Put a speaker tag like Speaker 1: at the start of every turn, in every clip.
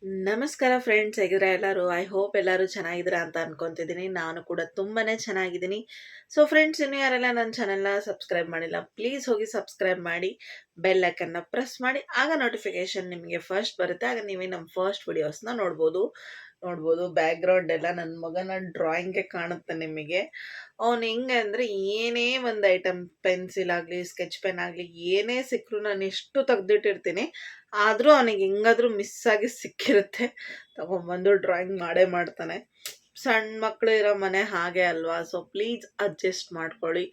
Speaker 1: ನಮಸ್ಕಾರ ಫ್ರೆಂಡ್ಸ್, ಹೇಗಿದ್ರೆ ಎಲ್ಲರೂ. I hope ಎಲ್ಲರೂ ಚೆನ್ನಾಗಿದ್ದೀರಾ ಅಂತ ಅನ್ಕೊಂತಿದ್ದೀನಿ. ನಾನು ಕೂಡ ತುಂಬಾನೇ ಚೆನ್ನಾಗಿದ್ದೀನಿ. ಸೊ ಫ್ರೆಂಡ್ಸ್, ಇನ್ನು ಯಾರೆಲ್ಲ ನನ್ನ ಚಾನೆಲ್ನ ಸಬ್ಸ್ಕ್ರೈಬ್ ಮಾಡಿಲ್ಲ, ಪ್ಲೀಸ್ ಹೋಗಿ ಸಬ್ಸ್ಕ್ರೈಬ್ ಮಾಡಿ, ಬೆಲ್ ಐಕನ್ನ ಪ್ರೆಸ್ ಮಾಡಿ. ಆಗ ನೋಟಿಫಿಕೇಶನ್ ನಿಮಗೆ ಫಸ್ಟ್ ಬರುತ್ತೆ. ಆಗ ನೀವೇ ನಮ್ಮ ಫಸ್ಟ್ ವಿಡಿಯೋಸ್ನ ನೋಡ್ಬೋದು. ಬ್ಯಾಕ್ಗ್ರೌಂಡ್ ಎಲ್ಲ ನನ್ನ ಮಗನ ಡ್ರಾಯಿಂಗ್ಗೆ ಕಾಣುತ್ತೆ ನಿಮಗೆ. ಅವನು ಹೆಂಗೆ ಅಂದರೆ, ಏನೇ ಒಂದು ಐಟಮ್, ಪೆನ್ಸಿಲ್ ಆಗಲಿ, ಸ್ಕೆಚ್ ಪೆನ್ ಆಗಲಿ, ಏನೇ ಸಿಕ್ಕರೂ ನಾನು ಎಷ್ಟು ತೆಗ್ದಿಟ್ಟಿರ್ತೀನಿ, ಆದರೂ ಅವನಿಗೆ ಹೆಂಗಾದ್ರೂ ಮಿಸ್ ಆಗಿ ಸಿಕ್ಕಿರುತ್ತೆ, ತಗೊಂಬಂದು ಡ್ರಾಯಿಂಗ್ ಮಾಡೇ ಮಾಡ್ತಾನೆ. ಸಣ್ಣ ಮಕ್ಕಳು ಇರೋ ಮನೆ ಹಾಗೆ ಅಲ್ವಾ. ಸೊ ಪ್ಲೀಸ್ ಅಡ್ಜಸ್ಟ್ ಮಾಡ್ಕೊಳ್ಳಿ.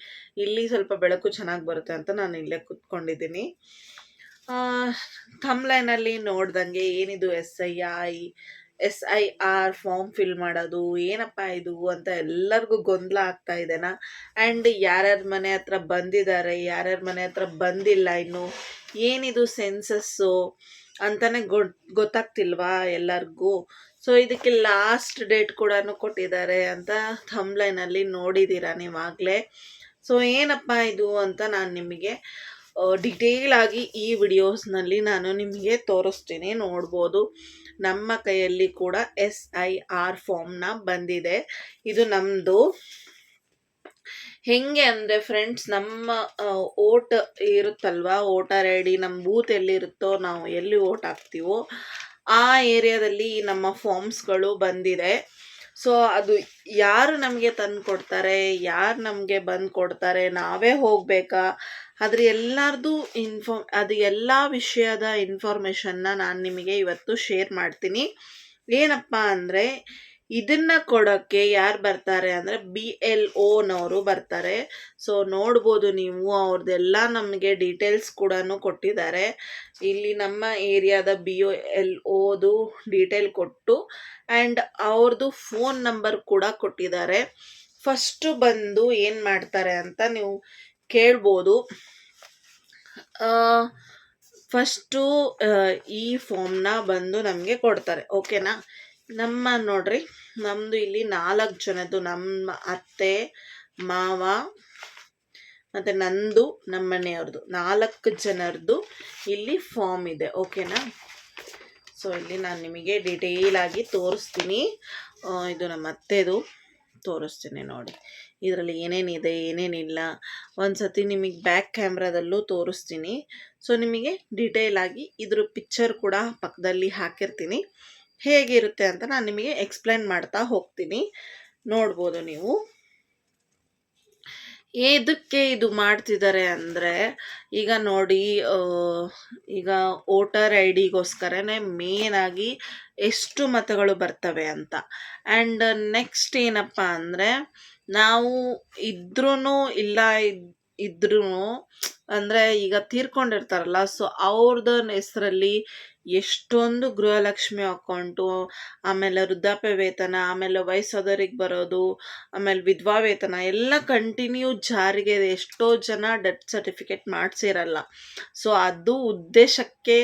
Speaker 1: ಇಲ್ಲಿ ಸ್ವಲ್ಪ ಬೆಳಕು ಚೆನ್ನಾಗಿ ಬರುತ್ತೆ ಅಂತ ನಾನು ಇಲ್ಲೇ ಕುತ್ಕೊಂಡಿದ್ದೀನಿ. ಥಂಬ್ಲೈನಲ್ಲಿ ನೋಡ್ದಂಗೆ ಏನಿದು SIR ಫಾರ್ಮ್ ಫಿಲ್ ಮಾಡೋದು, ಏನಪ್ಪ ಇದು ಅಂತ ಎಲ್ಲರಿಗೂ ಗೊಂದಲ ಆಗ್ತಾ ಇದೆನಾ? ಆ್ಯಂಡ್ ಯಾರ್ಯಾರ ಮನೆ ಹತ್ರ ಬಂದಿದ್ದಾರೆ, ಯಾರ್ಯಾರ ಮನೆ ಹತ್ರ ಬಂದಿಲ್ಲ, ಇನ್ನು ಏನಿದು ಸೆನ್ಸಸ್ಸು ಅಂತಲೇ ಗೊತ್ತಾಗ್ತಿಲ್ವಾ ಎಲ್ಲರಿಗೂ? ಸೊ ಇದಕ್ಕೆ ಲಾಸ್ಟ್ ಡೇಟ್ ಕೂಡ ಕೊಟ್ಟಿದ್ದಾರೆ ಅಂತ ಥಂಬ್ಲೈನಲ್ಲಿ ನೋಡಿದ್ದೀರಾ ನೀವಾಗಲೇ. ಸೊ ಏನಪ್ಪ ಇದು ಅಂತ ನಾನು ನಿಮಗೆ ಡಿಟೇಲ್ ಆಗಿ ಈ ವಿಡಿಯೋಸ್ನಲ್ಲಿ ನಾನು ನಿಮಗೆ ತೋರಿಸ್ತೀನಿ. ನೋಡ್ಬೋದು, ನಮ್ಮ ಕೈಯಲ್ಲಿ ಕೂಡ SIR ಫಾರ್ಮ್ನ ಬಂದಿದೆ. ಇದು ನಮ್ಮದು. ಹೆಂಗೆ ಅಂದರೆ ಫ್ರೆಂಡ್ಸ್, ನಮ್ಮ ಓಟ್ ಇರುತ್ತಲ್ವಾ, ವೋಟರ್ ಐ ಡಿ, ನಮ್ಮ ಬೂತ್ ಎಲ್ಲಿರುತ್ತೋ, ನಾವು ಎಲ್ಲಿ ಓಟ್ ಹಾಕ್ತೀವೋ ಆ ಏರಿಯಾದಲ್ಲಿ ನಮ್ಮ ಫಾರ್ಮ್ಸ್ಗಳು ಬಂದಿದೆ. ಸೊ ಅದು ಯಾರು ನಮಗೆ ತಂದು ಕೊಡ್ತಾರೆ, ಯಾರು ನಮಗೆ ಬಂದು ಕೊಡ್ತಾರೆ, ನಾವೇ ಹೋಗಬೇಕಾ? ಅದ್ರ ಎಲ್ಲರದು ಅದು ಎಲ್ಲ ವಿಷಯದ ಇನ್ಫಾರ್ಮೇಷನ್ನ ನಾನು ನಿಮಗೆ ಇವತ್ತು ಶೇರ್ ಮಾಡ್ತೀನಿ. ಏನಪ್ಪ ಅಂದರೆ, ಇದನ್ನು ಕೊಡೋಕ್ಕೆ ಯಾರು ಬರ್ತಾರೆ ಅಂದರೆ BLOನವರು ಬರ್ತಾರೆ. ಸೊ ನೋಡ್ಬೋದು ನೀವು, ಅವ್ರದ್ದೆಲ್ಲ ನಮಗೆ ಡೀಟೇಲ್ಸ್ ಕೂಡ ಕೊಟ್ಟಿದ್ದಾರೆ. ಇಲ್ಲಿ ನಮ್ಮ ಏರಿಯಾದ BLOದು ಡೀಟೇಲ್ ಕೊಟ್ಟು ಆ್ಯಂಡ್ ಅವ್ರದ್ದು ಫೋನ್ ನಂಬರ್ ಕೂಡ ಕೊಟ್ಟಿದ್ದಾರೆ. ಫಸ್ಟು ಬಂದು ಏನು ಮಾಡ್ತಾರೆ ಅಂತ ನೀವು ಕೇಳ್ಬೋದು. ಫಸ್ಟು ಈ ಫಾರ್ಮ್ನ ಬಂದು ನಮಗೆ ಕೊಡ್ತಾರೆ, ಓಕೆನಾ? ನೋಡ್ರಿ, ನಮ್ಮದು ಇಲ್ಲಿ 4 ಜನದ್ದು, ನಮ್ಮ ಅತ್ತೆ, ಮಾವ ಮತ್ತು ನಂದು, ನಮ್ಮ ಮನೆಯವ್ರದ್ದು 4 ಜನರದ್ದು ಇಲ್ಲಿ ಫಾರ್ಮ್ ಇದೆ, ಓಕೆನಾ? ಸೊ ಇಲ್ಲಿ ನಾನು ನಿಮಗೆ ಡಿಟೇಲಾಗಿ ತೋರಿಸ್ತೀನಿ. ಇದು ನಮ್ಮ ಅತ್ತೆದು ತೋರಿಸ್ತೀನಿ ನೋಡಿ. ಇದರಲ್ಲಿ ಏನೇನಿದೆ, ಏನೇನಿಲ್ಲ, ಒಂದು ಸತಿ ನಿಮಗೆ ಬ್ಯಾಕ್ ಕ್ಯಾಮ್ರಾದಲ್ಲೂ ತೋರಿಸ್ತೀನಿ. ಸೊ ನಿಮಗೆ ಡಿಟೇಲಾಗಿ ಇದ್ರ ಪಿಕ್ಚರ್ ಕೂಡ ಪಕ್ಕದಲ್ಲಿ ಹಾಕಿರ್ತೀನಿ. ಹೇಗಿರುತ್ತೆ ಅಂತ ನಾನು ನಿಮಗೆ ಎಕ್ಸ್ಪ್ಲೇನ್ ಮಾಡ್ತಾ ಹೋಗ್ತೀನಿ. ನೋಡ್ಬೋದು ನೀವು. ಏದಕ್ಕೆ ಇದು ಮಾಡ್ತಿದ್ದಾರೆ ಅಂದರೆ, ಈಗ ನೋಡಿ, ಈಗ ವೋಟರ್ ಐ ಡಿಗೋಸ್ಕರನೇ ಮೇನಾಗಿ ಎಷ್ಟು ಮತಗಳು ಬರ್ತವೆ ಅಂತ. ಆ್ಯಂಡ್ ನೆಕ್ಸ್ಟ್ ಏನಪ್ಪ ಅಂದರೆ, ನಾವು ಇದ್ರೂ ಇಲ್ಲ ಇದ್ರೂ ಅಂದರೆ ಈಗ ತೀರ್ಕೊಂಡಿರ್ತಾರಲ್ಲ, ಸೊ ಅವ್ರದ್ದು ಹೆಸರಲ್ಲಿ ಎಷ್ಟೊಂದು ಗೃಹಲಕ್ಷ್ಮಿ ಅಕೌಂಟು, ಆಮೇಲೆ ವೃದ್ಧಾಪ್ಯ ವೇತನ, ಆಮೇಲೆ ವಯಸ್ಸಾದವ್ರಿಗೆ ಬರೋದು, ಆಮೇಲೆ ವಿಧವಾ ವೇತನ ಎಲ್ಲ ಕಂಟಿನ್ಯೂ ಜಾರಿಗೆ ಇದೆ. ಎಷ್ಟೋ ಜನ ಡೆತ್ ಸರ್ಟಿಫಿಕೇಟ್ ಮಾಡಿಸಿರಲ್ಲ. ಸೊ ಅದು ಉದ್ದೇಶಕ್ಕೆ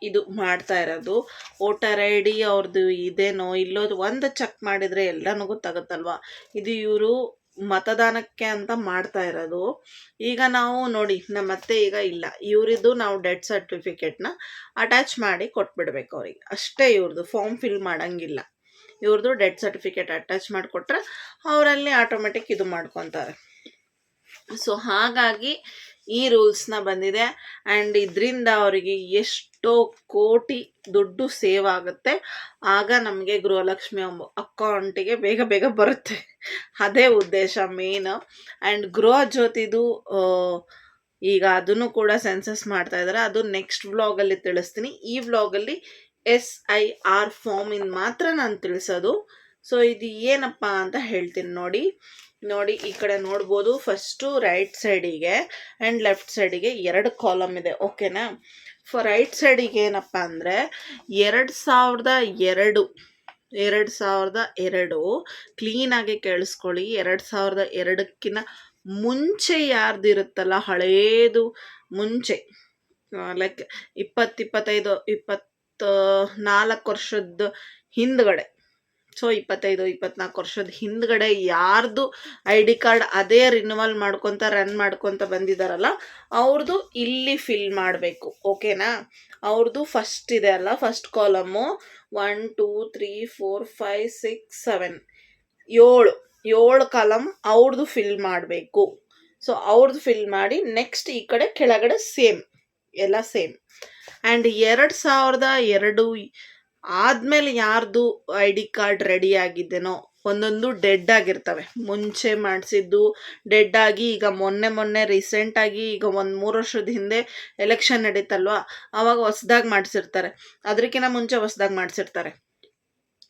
Speaker 1: ಇದು ಮಾಡ್ತಾ ಇರೋದು. ವೋಟರ್ ಐ ಡಿ ಅವ್ರದ್ದು ಇದೇನೋ ಇಲ್ಲೋದು ಒಂದು ಚೆಕ್ ಮಾಡಿದರೆ ಎಲ್ಲನೂ ಗೊತ್ತಾಗುತ್ತಲ್ವ. ಇದು ಇವರು ಮತದಾನಕ್ಕೆ ಅಂತ ಮಾಡ್ತಾ ಇರೋದು. ಈಗ ನಾವು ನೋಡಿ, ನಮ್ಮ ಅತ್ತೆ ಈಗ ಇಲ್ಲ, ಇವರಿದ್ದು ನಾವು ಡೆತ್ ಸರ್ಟಿಫಿಕೇಟ್ನ ಅಟ್ಯಾಚ್ ಮಾಡಿ ಕೊಟ್ಬಿಡ್ಬೇಕು ಅವ್ರಿಗೆ ಅಷ್ಟೇ. ಇವ್ರದ್ದು ಫಾರ್ಮ್ ಫಿಲ್ ಮಾಡೋಂಗಿಲ್ಲ. ಇವ್ರದ್ದು ಡೆತ್ ಸರ್ಟಿಫಿಕೇಟ್ ಅಟ್ಯಾಚ್ ಮಾಡಿಕೊಟ್ರೆ ಅವರಲ್ಲಿ ಆಟೋಮೆಟಿಕ್ ಇದು ಮಾಡ್ಕೊತಾರೆ. ಸೊ ಹಾಗಾಗಿ ಈ ರೂಲ್ಸ್ನ ಬಂದಿದೆ. ಆ್ಯಂಡ್ ಇದರಿಂದ ಅವರಿಗೆ ಎಷ್ಟೋ ಕೋಟಿ ದುಡ್ಡು ಸೇವ್ ಆಗುತ್ತೆ. ಆಗ ನಮಗೆ ಗೃಹಲಕ್ಷ್ಮಿ ಅಕೌಂಟಿಗೆ ಬೇಗ ಬೇಗ ಬರುತ್ತೆ. ಅದೇ ಉದ್ದೇಶ ಮೇನ್. ಆ್ಯಂಡ್ ಗೃಹ ಜ್ಯೋತಿದು ಈಗ ಅದನ್ನು ಕೂಡ ಸೆನ್ಸಸ್ ಮಾಡ್ತಾ ಇದ್ದಾರೆ. ಅದು ನೆಕ್ಸ್ಟ್ ವ್ಲಾಗಲ್ಲಿ ತಿಳಿಸ್ತೀನಿ. ಈ ವ್ಲಾಗಲ್ಲಿ SIR ಫಾರ್ಮಿಂದ ಮಾತ್ರ ನಾನು ತಿಳಿಸೋದು. ಸೊ ಇದು ಏನಪ್ಪ ಅಂತ ಹೇಳ್ತೀನಿ ನೋಡಿ. ಈ ಕಡೆ ನೋಡ್ಬೋದು, ಫಸ್ಟು ರೈಟ್ ಸೈಡಿಗೆ ಆ್ಯಂಡ್ ಲೆಫ್ಟ್ ಸೈಡಿಗೆ 2 ಕಾಲಮ್ ಇದೆ, ಓಕೆನಾ? ರೈಟ್ ಸೈಡಿಗೆ ಏನಪ್ಪ ಅಂದರೆ 2002 ಕ್ಲೀನಾಗಿ ಕೇಳಿಸ್ಕೊಳ್ಳಿ. 2002ಕ್ಕಿಂತ ಮುಂಚೆ ಯಾರ್ದಿರುತ್ತಲ್ಲ, ಹಳೇದು ಮುಂಚೆ, ಲೈಕ್ 20-25-24 ವರ್ಷದ ಹಿಂದ್ಗಡೆ ಸೊ 25-24 ವರ್ಷದ ಹಿಂದ್ಗಡೆ ಯಾರ್ದು ಐ ಡಿ ಕಾರ್ಡ್ ಅದೇ ರಿನ್ಯೂವಲ್ ರನ್ ಮಾಡ್ಕೊತ ಬಂದಿದ್ದಾರಲ್ಲ ಅವ್ರದ್ದು ಇಲ್ಲಿ ಫಿಲ್ ಮಾಡಬೇಕು. ಓಕೆನಾ? ಅವ್ರದ್ದು ಫಸ್ಟ್ ಇದೆ ಅಲ್ಲ, ಫಸ್ಟ್ ಕಾಲಮು 1 2 3 4 5 6 7 ಏಳು ಕಾಲಮ್ ಅವ್ರದ್ದು ಫಿಲ್ ಮಾಡಬೇಕು. ಸೊ ಅವ್ರದ್ದು ಫಿಲ್ ಮಾಡಿ ನೆಕ್ಸ್ಟ್ ಈ ಕಡೆ ಕೆಳಗಡೆ ಸೇಮ್ ಎಲ್ಲ ಸೇಮ್. ಆ್ಯಂಡ್ 2002 ಆದಮೇಲೆ ಯಾರ್ದು ಐ ಡಿ ಕಾರ್ಡ್ ರೆಡಿ ಆಗಿದ್ದೇನೋ, ಒಂದೊಂದು ಡೆಡ್ ಆಗಿರ್ತವೆ, ಮುಂಚೆ ಮಾಡಿಸಿದ್ದು ಡೆಡ್ ಆಗಿ, ಈಗ ಮೊನ್ನೆ ರೀಸೆಂಟಾಗಿ ಈಗ 3 ವರ್ಷದ ಹಿಂದೆ ಎಲೆಕ್ಷನ್ ನಡೀತಲ್ವಾ, ಆವಾಗ ಹೊಸ್ದಾಗಿ ಮಾಡಿಸಿರ್ತಾರೆ, ಅದಕ್ಕಿಂತ ಮುಂಚೆ ಹೊಸ್ದಾಗಿ ಮಾಡಿಸಿರ್ತಾರೆ.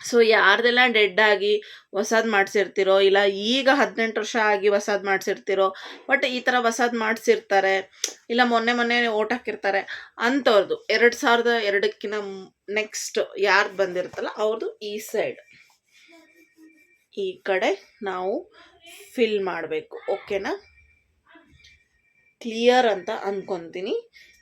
Speaker 1: ಸೊ ಯಾರ್ದೆಲ್ಲ ಡೆಡ್ ಆಗಿ ಹೊಸದು ಮಾಡಿಸಿರ್ತಿರೋ, ಇಲ್ಲ ಈಗ 18 ವರ್ಷ ಆಗಿ ಹೊಸದು ಮಾಡಿಸಿರ್ತಿರೋ, ಬಟ್ ಈ ಥರ ಹೊಸದು ಮಾಡಿಸಿರ್ತಾರೆ, ಇಲ್ಲ ಮೊನ್ನೆ ಓಟ್ ಹಾಕಿರ್ತಾರೆ ಅಂಥವ್ರದ್ದು 2002ಕ್ಕಿಂತ ನೆಕ್ಸ್ಟ್ ಯಾರ್ದು ಬಂದಿರುತ್ತಲ್ಲ ಅವ್ರದ್ದು ಈ ಸೈಡ್ ಈ ಕಡೆ ನಾವು ಫಿಲ್ ಮಾಡಬೇಕು. ಓಕೆನಾ? ಕ್ಲಿಯರ್ ಅಂತ ಅಂದ್ಕೊತೀನಿ.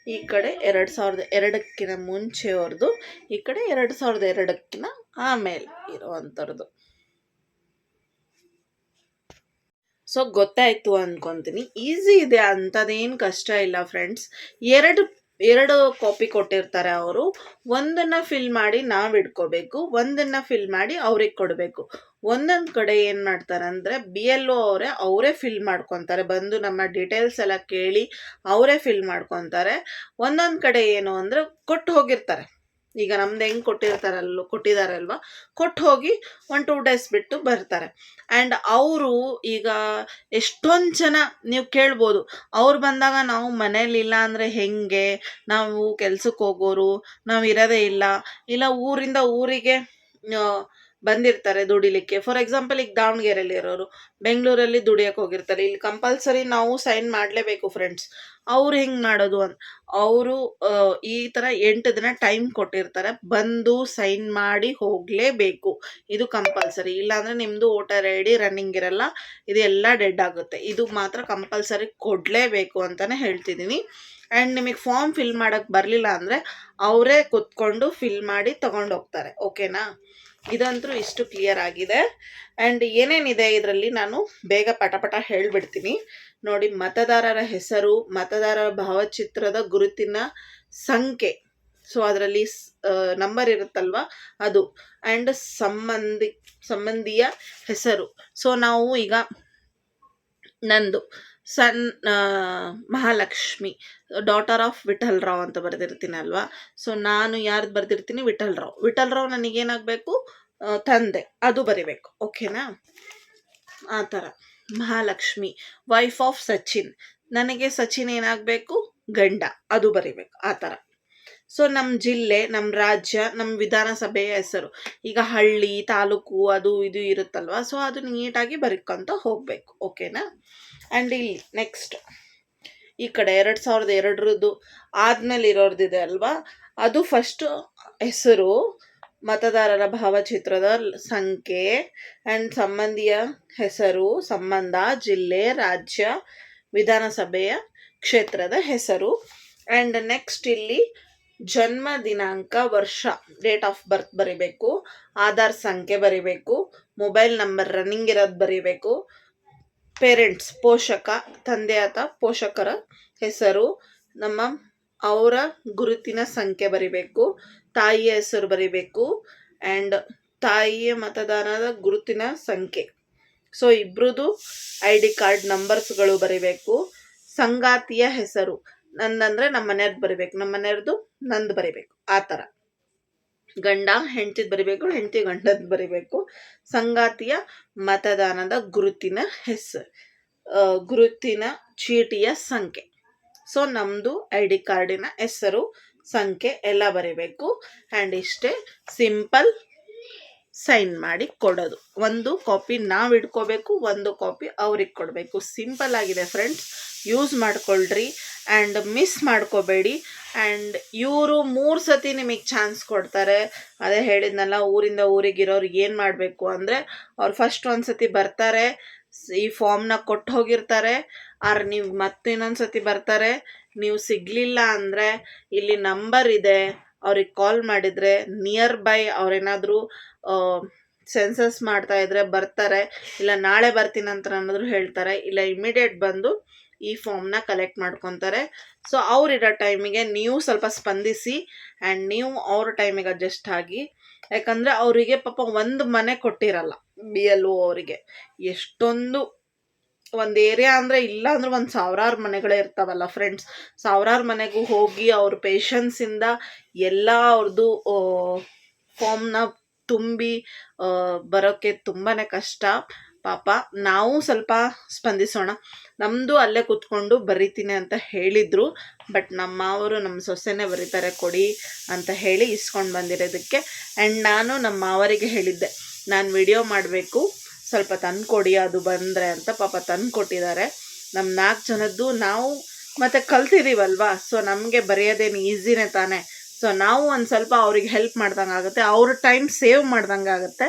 Speaker 1: ಈ ಕಡೆ 2002ಕ್ಕಿಂತ ಮುಂಚೆಯವ್ರದ್ದು, ಈ ಕಡೆ 2002ಕ್ಕಿಂತ ಆಮೇಲೆ ಇರೋವಂಥದ್ದು. ಸೊ ಗೊತ್ತಾಯ್ತು ಅಂದ್ಕೊತೀನಿ. ಈಸಿ ಇದೆ, ಅಂಥದ್ದೇನು ಕಷ್ಟ ಇಲ್ಲ ಫ್ರೆಂಡ್ಸ್. ಎರಡು ಕಾಪಿ ಕೊಟ್ಟಿರ್ತಾರೆ ಅವರು, ಒಂದನ್ನು ಫಿಲ್ ಮಾಡಿ ನಾವು ಇಟ್ಕೋಬೇಕು, ಒಂದನ್ನು ಫಿಲ್ ಮಾಡಿ ಅವ್ರಿಗೆ ಕೊಡಬೇಕು. ಒಂದೊಂದು ಕಡೆ ಏನು ಮಾಡ್ತಾರೆ ಅಂದರೆ BLO ಅವರೇ ಫಿಲ್ ಮಾಡ್ಕೊತಾರೆ, ಬಂದು ನಮ್ಮ ಡೀಟೇಲ್ಸ್ ಎಲ್ಲ ಕೇಳಿ ಅವರೇ ಫಿಲ್ ಮಾಡ್ಕೊತಾರೆ. ಒಂದೊಂದು ಕಡೆ ಏನು ಅಂದರೆ ಕೊಟ್ಟು ಹೋಗಿರ್ತಾರೆ, ಈಗ ನಮ್ದು ಹೆಂಗೆ ಕೊಟ್ಟಿದ್ದಾರೆ ಅಲ್ವಾ, ಕೊಟ್ಟು ಹೋಗಿ 1-2 ಡೇಸ್ ಬಿಟ್ಟು ಬರ್ತಾರೆ. ಆ್ಯಂಡ್ ಅವರು ಈಗ ಎಷ್ಟೊಂದು ಜನ ನೀವು ಕೇಳ್ಬೋದು, ಅವ್ರು ಬಂದಾಗ ನಾವು ಮನೇಲಿಲ್ಲ ಅಂದರೆ ಹೆಂಗೆ, ನಾವು ಕೆಲ್ಸಕ್ಕೆ ಹೋಗೋರು, ನಾವು ಇರೋದೇ ಇಲ್ಲ ಊರಿಂದ ಊರಿಗೆ ಬಂದಿರ್ತಾರೆ ದುಡಿಲಿಕ್ಕೆ. ಫಾರ್ ಎಕ್ಸಾಂಪಲ್ ಈಗ ದಾವಣಗೆರೆಯಲ್ಲಿ ಇರೋರು ಬೆಂಗಳೂರಲ್ಲಿ ದುಡಿಯೋಕೆ ಹೋಗಿರ್ತಾರೆ, ಇಲ್ಲಿ ಕಂಪಲ್ಸರಿ ನಾವು ಸೈನ್ ಮಾಡಲೇಬೇಕು ಫ್ರೆಂಡ್ಸ್. ಅವ್ರು ಹೆಂಗೆ ಮಾಡೋದು ಅಂತ, ಅವರು ಈ ಥರ 8 ದಿನ ಟೈಮ್ ಕೊಟ್ಟಿರ್ತಾರೆ, ಬಂದು ಸೈನ್ ಮಾಡಿ ಹೋಗಲೇಬೇಕು, ಇದು ಕಂಪಲ್ಸರಿ. ಇಲ್ಲಾಂದರೆ ನಿಮ್ಮದು ವೋಟರ್ ID ರನ್ನಿಂಗ್ ಇರಲ್ಲ, ಇದೆಲ್ಲ ಡೆಡ್ ಆಗುತ್ತೆ. ಇದು ಮಾತ್ರ ಕಂಪಲ್ಸರಿ ಕೊಡಲೇಬೇಕು ಅಂತಲೇ ಹೇಳ್ತಿದ್ದೀನಿ. ಆ್ಯಂಡ್ ನಿಮಗೆ ಫಾರ್ಮ್ ಫಿಲ್ ಮಾಡೋಕ್ಕೆ ಬರಲಿಲ್ಲ ಅಂದರೆ ಅವರೇ ಕುತ್ಕೊಂಡು ಫಿಲ್ ಮಾಡಿ ತೊಗೊಂಡೋಗ್ತಾರೆ. ಓಕೆನಾ? ಇದಂತೂ ಇಷ್ಟು ಕ್ಲಿಯರ್ ಆಗಿದೆ. ಆ್ಯಂಡ್ ಏನೇನಿದೆ ಇದರಲ್ಲಿ ನಾನು ಬೇಗ ಪಟ ಹೇಳಿಬಿಡ್ತೀನಿ ನೋಡಿ. ಮತದಾರರ ಹೆಸರು, ಮತದಾರರ ಭಾವಚಿತ್ರದ ಗುರುತಿನ ಸಂಖ್ಯೆ, ಸೊ ಅದರಲ್ಲಿ ನಂಬರ್ ಇರುತ್ತಲ್ವ ಅದು, ಆ್ಯಂಡ್ ಸಂಬಂಧಿಯ ಹೆಸರು. ಸೊ ನಾವು ಈಗ ನಂದು ಮಹಾಲಕ್ಷ್ಮಿ, ಡಾಟರ್ ಆಫ್ ವಿಠಲ್ ರಾವ್ ಅಂತ ಬರೆದಿರ್ತೀನಿ ಅಲ್ವಾ. ಸೊ ನಾನು ಯಾರ್ದು ಬರೆದಿರ್ತೀನಿ, ವಿಠಲ್ ರಾವ್ ನನಗೇನಾಗಬೇಕು, ತಂದೆ, ಅದು ಬರಿಬೇಕು. ಓಕೆನಾ? ಆ ಥರ ಮಹಾಲಕ್ಷ್ಮಿ ವೈಫ್ ಆಫ್ ಸಚಿನ್, ನನಗೆ ಸಚಿನ್ ಏನಾಗಬೇಕು, ಗಂಡ, ಅದು ಬರಿಬೇಕು. ಆ ಥರ. ಸೊ ನಮ್ಮ ಜಿಲ್ಲೆ, ನಮ್ಮ ರಾಜ್ಯ, ನಮ್ಮ ವಿಧಾನಸಭೆಯ ಹೆಸರು, ಈಗ ಹಳ್ಳಿ, ತಾಲೂಕು, ಅದು ಇದು ಇರುತ್ತಲ್ವ, ಸೊ ಅದು ನೀಟಾಗಿ ಬರೀಕೊಂತ ಹೋಗಬೇಕು. ಓಕೆನಾ? ಆ್ಯಂಡ್ ಇಲ್ಲಿ ನೆಕ್ಸ್ಟ್ ಈ ಕಡೆ 2002 ಆದಮೇಲೆ ಇರೋರ್ದಿದೆ ಅಲ್ವಾ, ಅದು ಫಸ್ಟು ಹೆಸರು, ಮತದಾರರ ಭಾವಚಿತ್ರದ ಸಂಖ್ಯೆ, ಆ್ಯಂಡ್ ಸಂಬಂಧಿಯ ಹೆಸರು, ಸಂಬಂಧ, ಜಿಲ್ಲೆ, ರಾಜ್ಯ, ವಿಧಾನಸಭೆಯ ಕ್ಷೇತ್ರದ ಹೆಸರು. ಆ್ಯಂಡ್ ನೆಕ್ಸ್ಟ್ ಇಲ್ಲಿ ಜನ್ಮ ದಿನಾಂಕ, ವರ್ಷ, ಡೇಟ್ ಆಫ್ ಬರ್ತ್ ಬರಿಬೇಕು, ಆಧಾರ್ ಸಂಖ್ಯೆ ಬರಿಬೇಕು, ಮೊಬೈಲ್ ನಂಬರ್ ರನ್ನಿಂಗ್ ಇರೋದು ಬರಿಬೇಕು, ಪೇರೆಂಟ್ಸ್ ಪೋಷಕ, ತಂದೆ ಅಥವಾ ಪೋಷಕರ ಹೆಸರು, ಅವರ ಗುರುತಿನ ಸಂಖ್ಯೆ ಬರಿಬೇಕು, ತಾಯಿಯ ಹೆಸರು ಬರಿಬೇಕು, ಆ್ಯಂಡ್ ತಾಯಿಯ ಮತದಾನದ ಗುರುತಿನ ಸಂಖ್ಯೆ. ಸೊ ಇಬ್ರದ್ದು ID ಕಾರ್ಡ್ ನಂಬರ್ಸ್ಗಳು ಬರಿಬೇಕು. ಸಂಗಾತಿಯ ಹೆಸರು, ನಂದಂದರೆ ನಮ್ಮ ಮನೆಯವ್ರದ್ದು ಬರಿಬೇಕು, ನಮ್ಮ ಮನೆಯವ್ರದ್ದು ನಂದು ಬರಿಬೇಕು. ಆ ಥರ ಗಂಡ ಹೆಂಡ್ತಿದ್ ಬರಿಬೇಕು, ಹೆಂಡ್ತಿ ಗಂಡದ್ ಬರಿಬೇಕು. ಸಂಗಾತಿಯ ಮತದಾನದ ಗುರುತಿನ ಹೆಸರು, ಗುರುತಿನ ಚೀಟಿಯ ಸಂಖ್ಯೆ. ಸೊ ನಮ್ಮದು ID ಕಾರ್ಡಿನ ಹೆಸರು, ಸಂಖ್ಯೆ ಎಲ್ಲ ಬರಿಬೇಕು. ಆ್ಯಂಡ್ ಇಷ್ಟೇ, ಸಿಂಪಲ್ ಸೈನ್ ಮಾಡಿ ಕೊಡೋದು. ಒಂದು ಕಾಪಿ ನಾವು ಇಟ್ಕೋಬೇಕು, ಒಂದು ಕಾಪಿ ಅವ್ರಿಗೆ ಕೊಡಬೇಕು. ಸಿಂಪಲ್ ಆಗಿದೆ ಫ್ರೆಂಡ್ಸ್, ಯೂಸ್ ಮಾಡ್ಕೊಳ್ರಿ ಆ್ಯಂಡ್ ಮಿಸ್ ಮಾಡ್ಕೋಬೇಡಿ. ಆ್ಯಂಡ್ ಇವರು 3 ಸತಿ ನಿಮಗೆ ಚಾನ್ಸ್ ಕೊಡ್ತಾರೆ. ಅದೇ ಹೇಳಿದ್ನಲ್ಲ, ಊರಿಂದ ಊರಿಗಿರೋರು ಏನು ಮಾಡಬೇಕು ಅಂದರೆ, ಅವ್ರು ಫಸ್ಟ್ ಒಂದು ಸತಿ ಬರ್ತಾರೆ, ಈ ಫಾರ್ಮ್ನ ಕೊಟ್ಟು ಹೋಗಿರ್ತಾರೆ, ಆದ್ರೆ ನೀವು ಮತ್ತೆ ಇನ್ನೊಂದು ಸತಿ ಬರ್ತಾರೆ. ನೀವು ಸಿಗಲಿಲ್ಲ ಅಂದರೆ ಇಲ್ಲಿ ನಂಬರ್ ಇದೆ, ಅವ್ರಿಗೆ ಕಾಲ್ ಮಾಡಿದರೆ ನಿಯರ್ ಬೈ ಅವ್ರೇನಾದರೂ ಸೆನ್ಸಸ್ ಮಾಡ್ತಾ ಇದ್ರೆ ಬರ್ತಾರೆ, ಇಲ್ಲ ನಾಳೆ ಬರ್ತೀನಿ ಅಂತ ಅನ್ನೋದ್ರು ಹೇಳ್ತಾರೆ, ಇಲ್ಲ ಇಮಿಡಿಯೇಟ್ ಬಂದು ಈ ಫಾರ್ಮ್ನ ಕಲೆಕ್ಟ್ ಮಾಡ್ಕೊತಾರೆ. ಸೊ ಅವ್ರಿರೋ ಟೈಮಿಗೆ ನೀವು ಸ್ವಲ್ಪ ಸ್ಪಂದಿಸಿ ಆ್ಯಂಡ್ ನೀವು ಅವ್ರ ಟೈಮಿಗೆ ಅಡ್ಜಸ್ಟ್ ಆಗಿ. ಯಾಕಂದರೆ ಅವರಿಗೆ ಪಾಪ ಒಂದು ಮನೆ ಕೊಟ್ಟಿರಲ್ಲ BLO ಅವರಿಗೆ. ಎಷ್ಟೊಂದು ಒಂದು ಏರಿಯಾ ಅಂದರೆ ಇಲ್ಲ ಅಂದ್ರೆ ಒಂದು ಸಾವಿರಾರು ಮನೆಗಳೇ ಇರ್ತಾವಲ್ಲ ಫ್ರೆಂಡ್ಸ್. ಸಾವಿರಾರು ಮನೆಗೂ ಹೋಗಿ ಅವ್ರ ಪೇಷನ್ಸಿಂದ ಎಲ್ಲ ಅವ್ರದ್ದು ಫಾರ್ಮ್ನ ತುಂಬಿ ಬರೋಕ್ಕೆ ತುಂಬಾ ಕಷ್ಟ. ಪಾಪ ನಾವು ಸ್ವಲ್ಪ ಸ್ಪಂದಿಸೋಣ. ನಮ್ಮದು ಅಲ್ಲೇ ಕೂತ್ಕೊಂಡು ಬರಿತೀನಿ ಅಂತ ಹೇಳಿದರು, ಬಟ್ ನಮ್ಮ ಮಾವರು ನಮ್ಮ ಸೊಸೆನೇ ಬರೀತಾರೆ ಕೊಡಿ ಅಂತ ಹೇಳಿ ಇಸ್ಕೊಂಡು ಬಂದಿರೋದಕ್ಕೆ. ಆ್ಯಂಡ್ ನಾನು ನಮ್ಮ ಮಾವರಿಗೆ ಹೇಳಿದ್ದೆ, ನಾನು ವಿಡಿಯೋ ಮಾಡಬೇಕು, ಸ್ವಲ್ಪ ತಂದು ಕೊಡಿ ಅದು ಬಂದರೆ ಅಂತ. ಪಾಪ ತಂದು ಕೊಟ್ಟಿದ್ದಾರೆ. ನಮ್ಮ 4 ಜನದ್ದು ನಾವು ಮತ್ತು ಕಲ್ತಿದ್ದೀವಲ್ವಾ, ಸೊ ನಮಗೆ ಬರೆಯೋದೇನು ಈಸಿನೇ ತಾನೇ. ಸೊ ನಾವು ಒಂದು ಸ್ವಲ್ಪ ಅವ್ರಿಗೆ ಹೆಲ್ಪ್ ಮಾಡ್ದಂಗೆ ಆಗುತ್ತೆ, ಅವ್ರ ಟೈಮ್ ಸೇವ್ ಮಾಡ್ದಂಗೆ ಆಗುತ್ತೆ.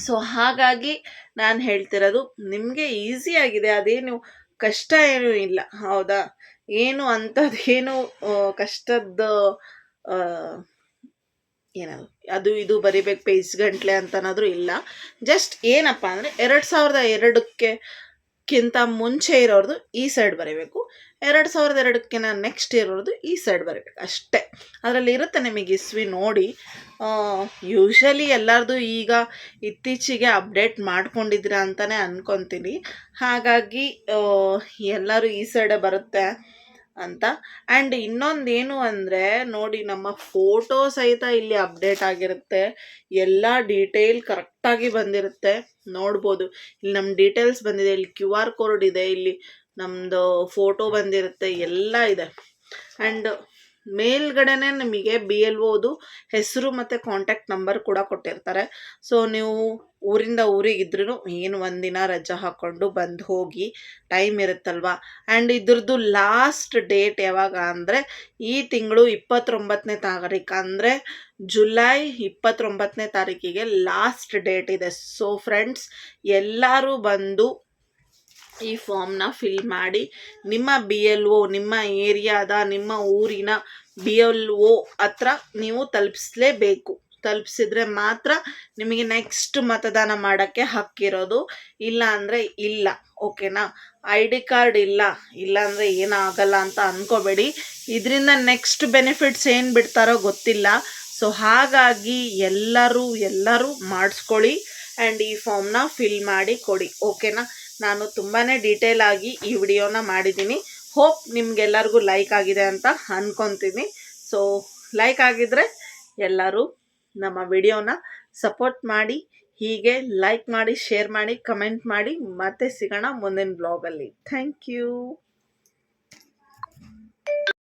Speaker 1: ಸೊ ಹಾಗಾಗಿ ನಾನು ಹೇಳ್ತಿರೋದು, ನಿಮಗೆ ಈಸಿಯಾಗಿದೆ, ಅದೇನು ಕಷ್ಟ ಏನೂ ಇಲ್ಲ, ಹೌದಾ? ಏನು ಅಂಥದ್ದೇನು ಕಷ್ಟದ್ದು ಏನದು ಅದು ಇದು ಬರಿಬೇಕು ಪೇಜ್ ಗಂಟ್ಲೆ ಅಂತನಾದರೂ ಇಲ್ಲ. ಜಸ್ಟ್ ಏನಪ್ಪ ಅಂದರೆ 2002ಕ್ಕಿಂತ ಮುಂಚೆ ಇರೋರ್ದು ಈ ಸೈಡ್ ಬರೀಬೇಕು, 2002ಕ್ಕಿಂತ ನೆಕ್ಸ್ಟ್ ಇರೋರ್ದು ಈ ಸೈಡ್ ಬರೀಬೇಕು ಅಷ್ಟೇ. ಅದರಲ್ಲಿ ಇರುತ್ತೆ ನಿಮಗೆ ಇಸ್ವಿ ನೋಡಿ. ಯೂಶ್ವಲಿ ಎಲ್ಲರದು ಈಗ ಇತ್ತೀಚೆಗೆ ಅಪ್ಡೇಟ್ ಮಾಡ್ಕೊಂಡಿದ್ದೀರಾ ಅಂತಲೇ ಅಂದ್ಕೊತೀನಿ. ಹಾಗಾಗಿ ಎಲ್ಲರೂ ಈ ಸೈಡೇ ಬರುತ್ತೆ ಅಂತ. ಆ್ಯಂಡ್ ಇನ್ನೊಂದೇನು ಅಂದರೆ ನೋಡಿ, ನಮ್ಮ ಫೋಟೋ ಸಹಿತ ಇಲ್ಲಿ ಅಪ್ಡೇಟ್ ಆಗಿರುತ್ತೆ, ಎಲ್ಲ ಡೀಟೇಲ್ ಕರೆಕ್ಟಾಗಿ ಬಂದಿರುತ್ತೆ. ನೋಡ್ಬೋದು ಇಲ್ಲಿ ನಮ್ಮ ಡೀಟೇಲ್ಸ್ ಬಂದಿದೆ, ಇಲ್ಲಿ QR ಕೋಡ್ ಇದೆ, ಇಲ್ಲಿ ನಮ್ಮದು ಫೋಟೋ ಬಂದಿರುತ್ತೆ, ಎಲ್ಲ ಇದೆ. ಆ್ಯಂಡ್ ಮೇಲ್ಗಡೆನೇ ನಿಮಗೆ BLOದು ಹೆಸರು ಮತ್ತು ಕಾಂಟ್ಯಾಕ್ಟ್ ನಂಬರ್ ಕೂಡ ಕೊಟ್ಟಿರ್ತಾರೆ. ಸೊ ನೀವು ಊರಿಂದ ಊರಿಗಿದ್ರೂ ಏನು ಒಂದಿನ ರಜೆ ಹಾಕ್ಕೊಂಡು ಬಂದು ಹೋಗಿ, ಟೈಮ್ ಇರುತ್ತಲ್ವ. ಆ್ಯಂಡ್ ಇದ್ರದ್ದು ಲಾಸ್ಟ್ ಡೇಟ್ ಯಾವಾಗ ಅಂದರೆ ಈ ತಿಂಗಳು 29ನೇ ತಾರೀಕು, ಅಂದರೆ ಜುಲೈ 29ನೇ ತಾರೀಕಿಗೆ ಲಾಸ್ಟ್ ಡೇಟ್ ಇದೆ. ಸೊ ಫ್ರೆಂಡ್ಸ್, ಎಲ್ಲರೂ ಬಂದು ಈ ಫಾರ್ಮ್ನ ಫಿಲ್ ಮಾಡಿ ನಿಮ್ಮ BLO, ನಿಮ್ಮ ಏರಿಯಾದ, ನಿಮ್ಮ ಊರಿನ BLO ಹತ್ರ ನೀವು ತಲುಪಿಸ್ಲೇಬೇಕು. ತಲುಪಿಸಿದ್ರೆ ಮಾತ್ರ ನಿಮಗೆ ನೆಕ್ಸ್ಟ್ ಮತದಾನ ಮಾಡೋಕ್ಕೆ ಹಕ್ಕಿರೋದು, ಇಲ್ಲ ಅಂದರೆ ಇಲ್ಲ. ಓಕೆನಾ? ID ಕಾರ್ಡ್ ಇಲ್ಲ ಅಂದರೆ ಏನಾಗಲ್ಲ ಅಂತ ಅಂದ್ಕೋಬೇಡಿ. ಇದರಿಂದ ನೆಕ್ಸ್ಟ್ ಬೆನಿಫಿಟ್ಸ್ ಏನು ಬಿಡ್ತಾರೋ ಗೊತ್ತಿಲ್ಲ. ಸೊ ಹಾಗಾಗಿ ಎಲ್ಲರೂ ಮಾಡಿಸ್ಕೊಳ್ಳಿ ಆ್ಯಂಡ್ ಈ ಫಾರ್ಮ್ನ ಫಿಲ್ ಮಾಡಿ ಕೊಡಿ. ಓಕೆನಾ? ನಾನು ತುಂಬಾ ಡೀಟೇಲ್ ಆಗಿ ಈ ವಿಡಿಯೋನ ಮಾಡಿದ್ದೀನಿ. ಹೋಪ್ ನಿಮ್ಗೆಲ್ಲರಿಗೂ ಲೈಕ್ ಆಗಿದೆ ಅಂತ ಅಂದ್ಕೊತೀನಿ. ಸೊ ಲೈಕ್ ಆಗಿದ್ರೆ ಎಲ್ಲರೂ ನಮ್ಮ ವಿಡಿಯೋನ ಸಪೋರ್ಟ್ ಮಾಡಿ, ಹೀಗೆ ಲೈಕ್ ಮಾಡಿ, ಶೇರ್ ಮಾಡಿ, ಕಮೆಂಟ್ ಮಾಡಿ. ಮತ್ತೆ ಸಿಗೋಣ ಮುಂದಿನ ಬ್ಲಾಗಲ್ಲಿ. Thank you.